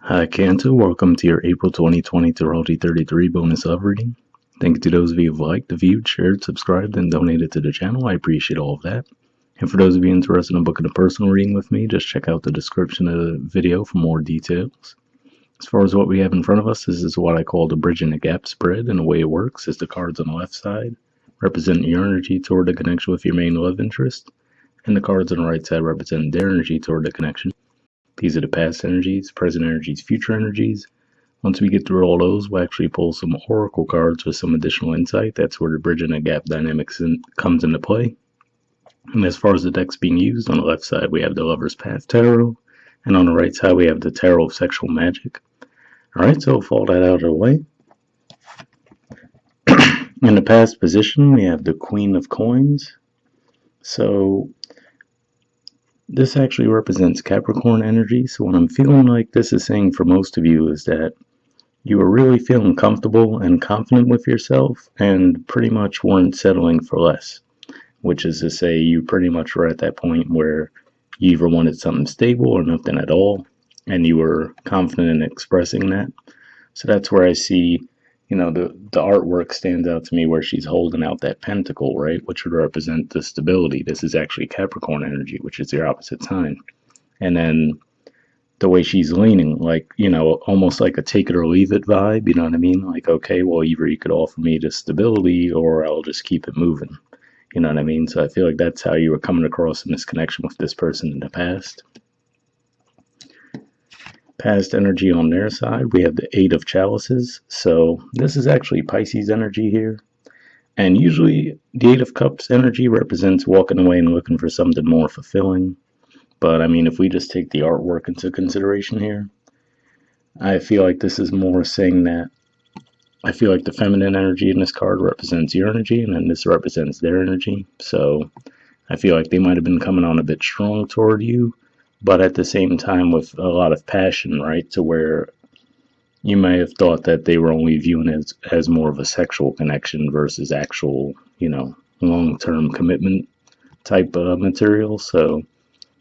Hi, Cantor. Welcome to your April 2020 Astrology 33 bonus love reading. Thank you to those of you who've liked, viewed, shared, subscribed, and donated to the channel. I appreciate all of that. And for those of you interested in booking a personal reading with me, just check out the description of the video for more details. As far as what we have in front of us, this is what I call the bridging the gap spread, and the way it works is the cards on the left side represent your energy toward the connection with your main love interest, and the cards on the right side represent their energy toward the connection. These are the past energies, present energies, future energies. Once we get through all those, we'll actually pull some oracle cards with some additional insight. That's where the bridging the gap dynamics comes into play. And as far as the decks being used, on the left side we have the Lover's Path Tarot, and on the right side we have the Tarot of Sexual Magic. Alright, so with all that out of the way, in the past position we have the Queen of Coins. So this actually represents Capricorn energy. So what I'm feeling like this is saying for most of you is that you were really feeling comfortable and confident with yourself and pretty much weren't settling for less, which is to say you pretty much were at that point where you either wanted something stable or nothing at all, and you were confident in expressing that. So that's where I see, the artwork stands out to me where she's holding out that pentacle, right, which would represent the stability. This is actually Capricorn energy, which is your opposite sign. And then the way she's leaning, like, almost like a take it or leave it vibe, you know what I mean? Like, okay, well, either you could offer me the stability or I'll just keep it moving. You know what I mean? So I feel like that's how you were coming across in this connection with this person in the past. Past energy on their side, we have the Eight of Chalices. So this is actually Pisces energy here. And usually the Eight of Cups energy represents walking away and looking for something more fulfilling. But I mean, if we just take the artwork into consideration here, I feel like this is more saying that I feel like the feminine energy in this card represents your energy, and then this represents their energy. So I feel like they might have been coming on a bit strong toward you, but at the same time with a lot of passion, right? To where you may have thought that they were only viewing it as more of a sexual connection versus actual, long-term commitment type material. So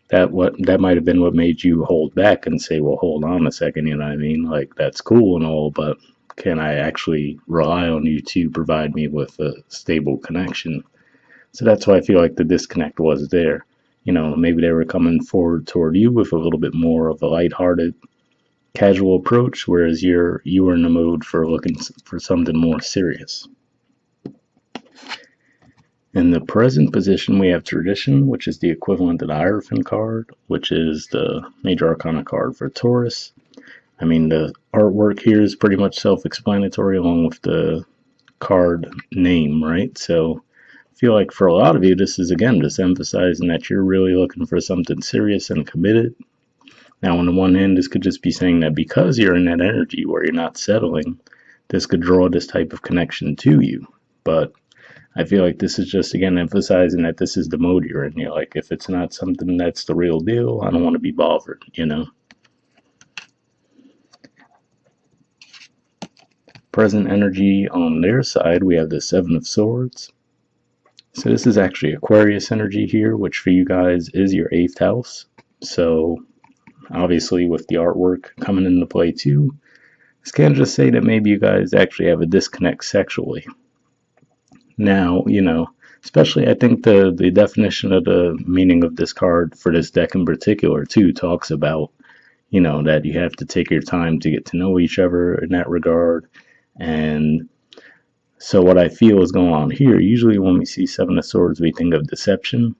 that might have been what made you hold back and say, well, hold on a second, you know what I mean? Like, that's cool and all, but can I actually rely on you to provide me with a stable connection? So that's why I feel like the disconnect was there. Maybe they were coming forward toward you with a little bit more of a lighthearted, casual approach, whereas you were in the mood for looking for something more serious. In the present position, we have Tradition, which is the equivalent of the Hierophant card, which is the Major Arcana card for Taurus. I mean, the artwork here is pretty much self-explanatory along with the card name, right? So I feel like for a lot of you, this is, again, just emphasizing that you're really looking for something serious and committed. Now, on the one hand, this could just be saying that because you're in that energy where you're not settling, this could draw this type of connection to you. But I feel like this is just, again, emphasizing that this is the mode you're in. You're like, if it's not something that's the real deal, I don't want to be bothered, Present energy on their side, we have the Seven of Swords. So this is actually Aquarius energy here, which for you guys is your 8th house. So obviously with the artwork coming into play too, this can just say that maybe you guys actually have a disconnect sexually. Now, especially I think the definition of the meaning of this card for this deck in particular too talks about, that you have to take your time to get to know each other in that regard. And so what I feel is going on here, usually when we see Seven of Swords, we think of deception.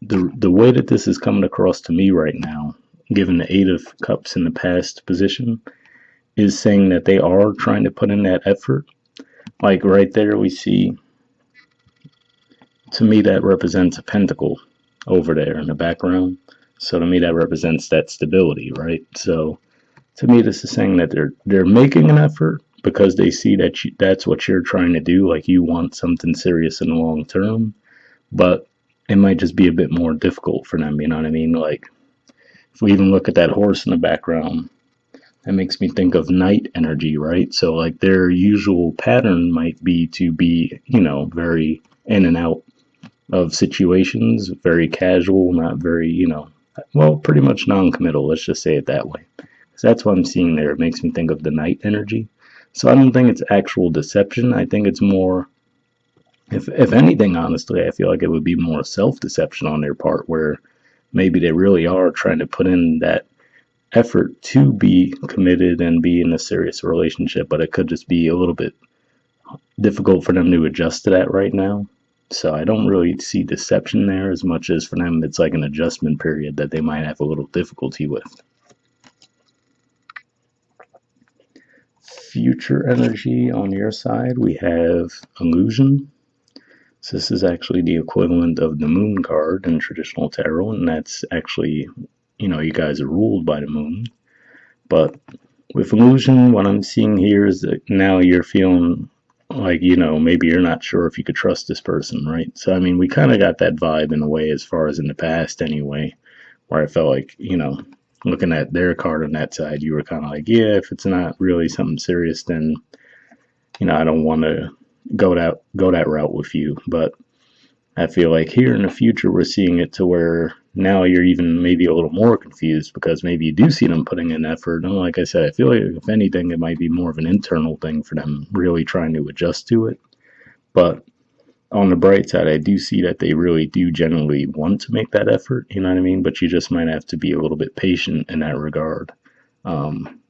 The way that this is coming across to me right now, given the Eight of Cups in the past position, is saying that they are trying to put in that effort. Like right there we see, to me that represents a pentacle over there in the background. So to me that represents that stability, right? So to me this is saying that they're making an effort because they see that that's what you're trying to do, like you want something serious in the long term, but it might just be a bit more difficult for them, you know what I mean? Like, if we even look at that horse in the background, that makes me think of night energy, right? So, like, their usual pattern might be to be, very in and out of situations, very casual, not very, well, pretty much non committal, let's just say it that way. So that's what I'm seeing there. It makes me think of the night energy. So I don't think it's actual deception. I think it's more, if anything, honestly, I feel like it would be more self-deception on their part, where maybe they really are trying to put in that effort to be committed and be in a serious relationship, but it could just be a little bit difficult for them to adjust to that right now. So I don't really see deception there as much as for them it's like an adjustment period that they might have a little difficulty with. Future energy on your side, we have illusion. So this is actually the equivalent of the moon card in traditional tarot, and that's actually, you guys are ruled by the moon. But with illusion, what I'm seeing here is that now you're feeling like, maybe you're not sure if you could trust this person, right? So, I mean, we kind of got that vibe in a way as far as in the past anyway, where I felt like, looking at their card on that side, you were kind of like, yeah, if it's not really something serious, then, I don't want to go that route with you. But I feel like here in the future, we're seeing it to where now you're even maybe a little more confused because maybe you do see them putting in effort. And like I said, I feel like if anything, it might be more of an internal thing for them really trying to adjust to it. But on the bright side, I do see that they really do generally want to make that effort, you know what I mean? But you just might have to be a little bit patient in that regard. Um,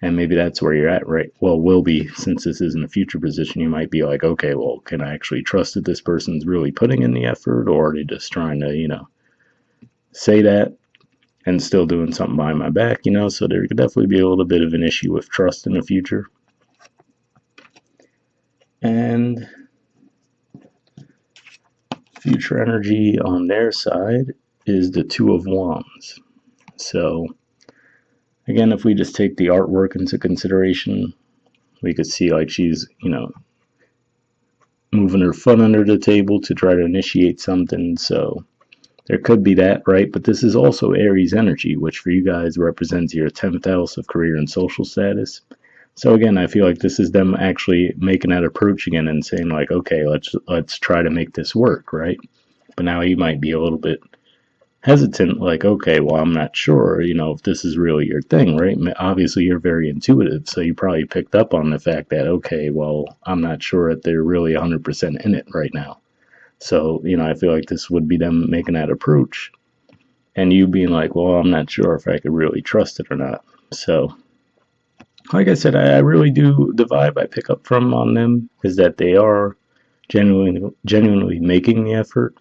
and maybe that's where you're at, right? Well, will be, since this is in a future position, you might be like, okay, well, can I actually trust that this person's really putting in the effort, or are they just trying to, say that and still doing something behind my back, So there could definitely be a little bit of an issue with trust in the future. And future energy on their side is the Two of Wands. So, again, if we just take the artwork into consideration, we could see like she's, moving her foot under the table to try to initiate something. So there could be that, right? But this is also Aries energy, which for you guys represents your 10th house of career and social status. So again, I feel like this is them actually making that approach again and saying like, okay, let's try to make this work, right? But now you might be a little bit hesitant, like, okay, well, I'm not sure, if this is really your thing, right? Obviously, you're very intuitive, so you probably picked up on the fact that, okay, well, I'm not sure that they're really 100% in it right now. So, I feel like this would be them making that approach and you being like, well, I'm not sure if I could really trust it or not. So, like I said, I really do, the vibe I pick up from on them is that they are genuinely making the effort,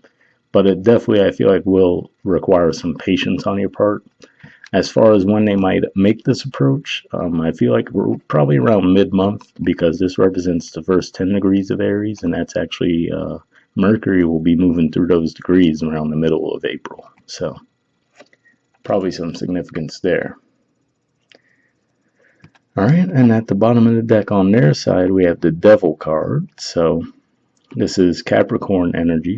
but it definitely, I feel like, will require some patience on your part. As far as when they might make this approach, I feel like we're probably around mid-month because this represents the first 10 degrees of Aries, and that's actually Mercury will be moving through those degrees around the middle of April. So probably some significance there. All right, and at the bottom of the deck on their side, we have the Devil card. So this is Capricorn energy,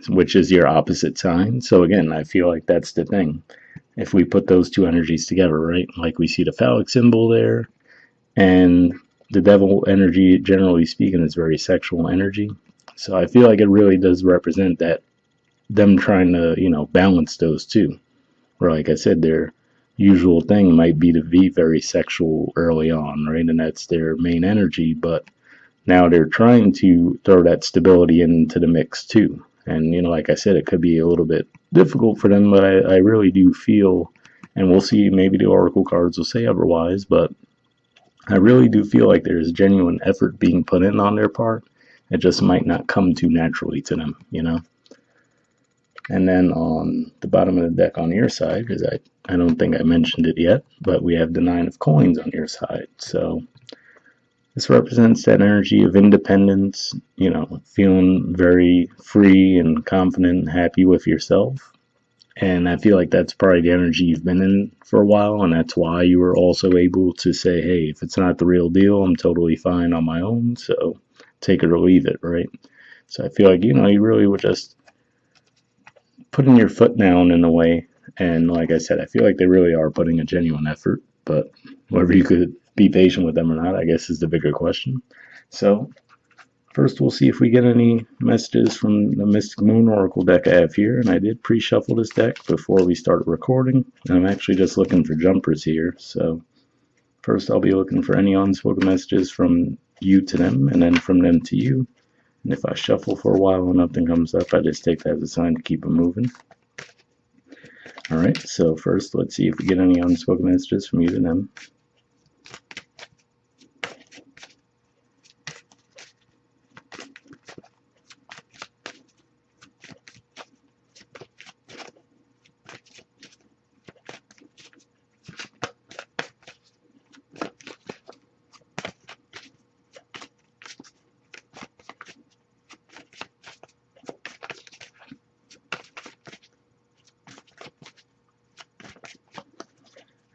which is your opposite sign. So again, I feel like that's the thing. If we put those two energies together, right? Like we see the phallic symbol there, and the devil energy, generally speaking, is very sexual energy. So I feel like it really does represent that them trying to, balance those two. Where, like I said, their usual thing might be to be very sexual early on, right? And that's their main energy, but now they're trying to throw that stability into the mix too. And, like I said, it could be a little bit difficult for them, but I really do feel, and we'll see, maybe the Oracle cards will say otherwise, but I really do feel like there's genuine effort being put in on their part. It just might not come too naturally to them. And then on the bottom of the deck on your side, because I don't think I mentioned it yet, but we have the Nine of Coins on your side. So this represents that energy of independence, feeling very free and confident and happy with yourself. And I feel like that's probably the energy you've been in for a while. And that's why you were also able to say, hey, if it's not the real deal, I'm totally fine on my own. So take it or leave it, right? So I feel like, you really were just putting your foot down in a way. And like I said, I feel like they really are putting a genuine effort. But whether you could be patient with them or not, I guess is the bigger question. So First, we'll see if we get any messages from the Mystic Moon Oracle deck I have here, and I did pre-shuffle this deck before we started recording, and I'm actually just looking for jumpers here, so first I'll be looking for any unspoken messages from you to them, and then from them to you, and if I shuffle for a while and nothing comes up, I just take that as a sign to keep it moving. Alright, so first let's see if we get any unspoken messages from you to them.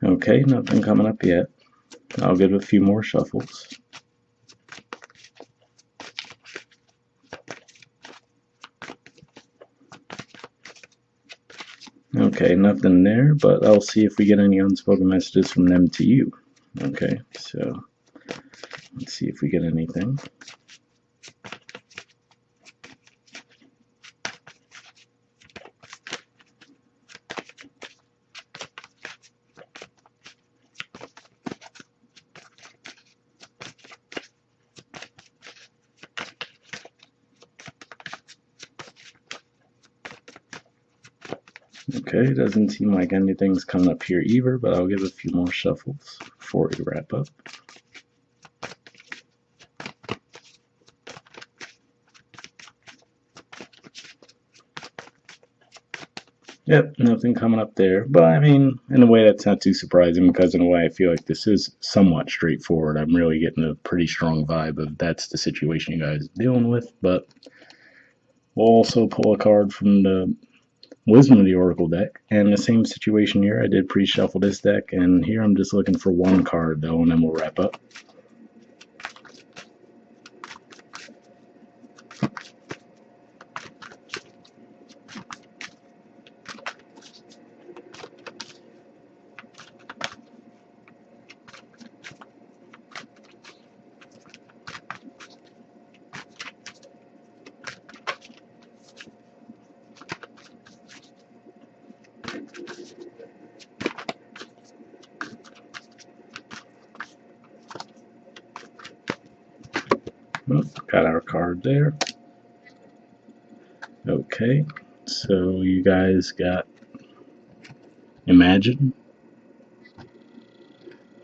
Okay, nothing coming up yet. I'll give it a few more shuffles. Okay, nothing there, but I'll see if we get any unspoken messages from them to you. Okay, so let's see if we get anything. Okay, doesn't seem like anything's coming up here either, but I'll give a few more shuffles before we wrap up. Yep, nothing coming up there, but I mean, in a way that's not too surprising because in a way I feel like this is somewhat straightforward. I'm really getting a pretty strong vibe of that's the situation you guys are dealing with, but we'll also pull a card from the Wisdom of the Oracle deck, and the same situation here. I did pre-shuffle this deck, and here I'm just looking for one card though, and then we'll wrap up. Oh, got our card there. Okay, so you guys got Imagine.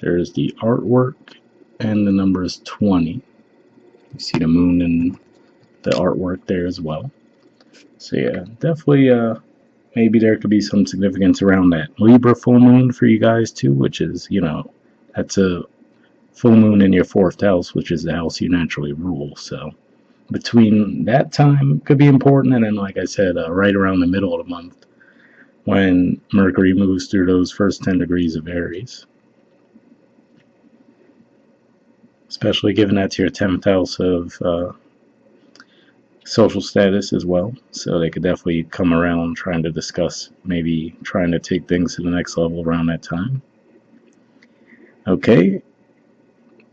There's the artwork, and the number is 20. You see the moon and the artwork there as well. So yeah, definitely maybe there could be some significance around that Libra full moon for you guys too, which is, that's a full moon in your fourth house, which is the house you naturally rule. So between that time could be important, and then like I said, right around the middle of the month when Mercury moves through those first 10 degrees of Aries. Especially given that's your 10th house of social status as well. So they could definitely come around trying to discuss maybe trying to take things to the next level around that time. Okay.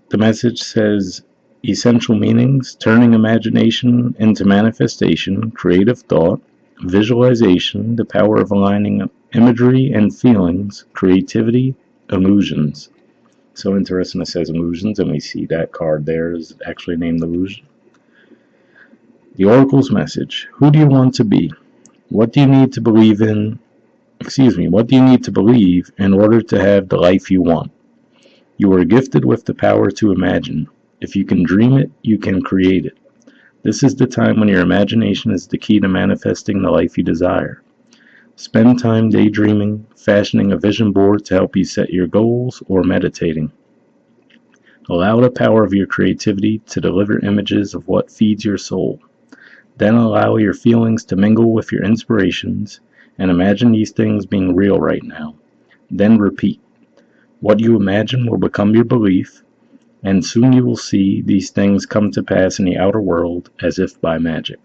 The message says essential meanings: turning imagination into manifestation, creative thought, visualization, the power of aligning imagery and feelings, creativity, illusions. So interesting it says illusions, and we see that card there is actually named illusion. The Oracle's message: who do you want to be? What do you need to believe in? What do you need to believe in order to have the life you want? You are gifted with the power to imagine. If you can dream it, you can create it. This is the time when your imagination is the key to manifesting the life you desire. Spend time daydreaming, fashioning a vision board to help you set your goals, or meditating. Allow the power of your creativity to deliver images of what feeds your soul. Then allow your feelings to mingle with your inspirations, and imagine these things being real right now. Then repeat. What you imagine will become your belief, and soon you will see these things come to pass in the outer world as if by magic.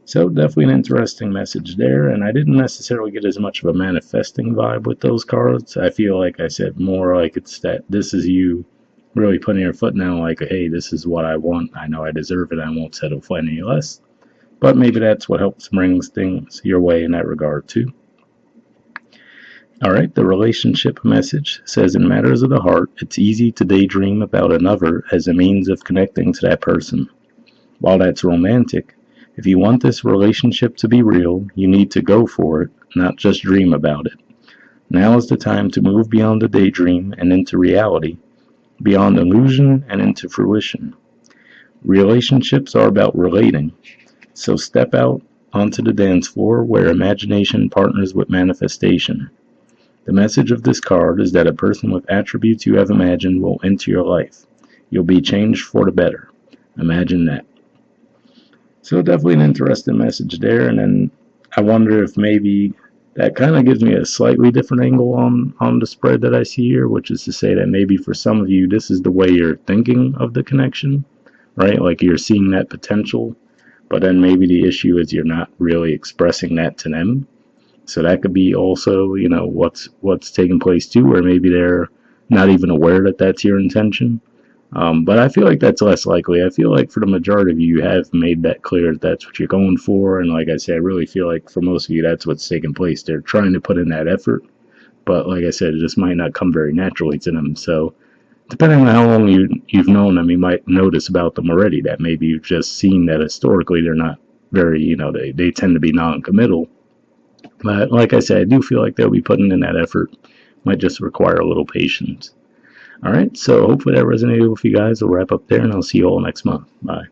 So definitely an interesting message there, and I didn't necessarily get as much of a manifesting vibe with those cards. I feel like I said more like it's that this is you really putting your foot down like, hey, this is what I want. I know I deserve it. I won't settle for any less. But maybe that's what helps brings things your way in that regard too. All right, the relationship message says in matters of the heart, it's easy to daydream about another as a means of connecting to that person. While that's romantic, if you want this relationship to be real, you need to go for it, not just dream about it. Now is the time to move beyond the daydream and into reality, beyond illusion and into fruition. Relationships are about relating, so step out onto the dance floor where imagination partners with manifestation. The message of this card is that a person with attributes you have imagined will enter your life. You'll be changed for the better. Imagine that. So definitely an interesting message there, and then I wonder if maybe that kind of gives me a slightly different angle on the spread that I see here, which is to say that maybe for some of you this is the way you're thinking of the connection, right? Like you're seeing that potential, but then maybe the issue is you're not really expressing that to them. So that could be also, what's taking place too, where maybe they're not even aware that that's your intention. But I feel like that's less likely. I feel like for the majority of you, you have made that clear that that's what you're going for. And like I said, I really feel like for most of you, that's what's taking place. They're trying to put in that effort. But like I said, it just might not come very naturally to them. So depending on how long you've known them, you might notice about them already that maybe you've just seen that historically they're not very, they tend to be non-committal. But like I said, I do feel like they'll be putting in that effort. Might just require a little patience. All right, so hopefully that resonated with you guys. We'll wrap up there, and I'll see you all next month. Bye.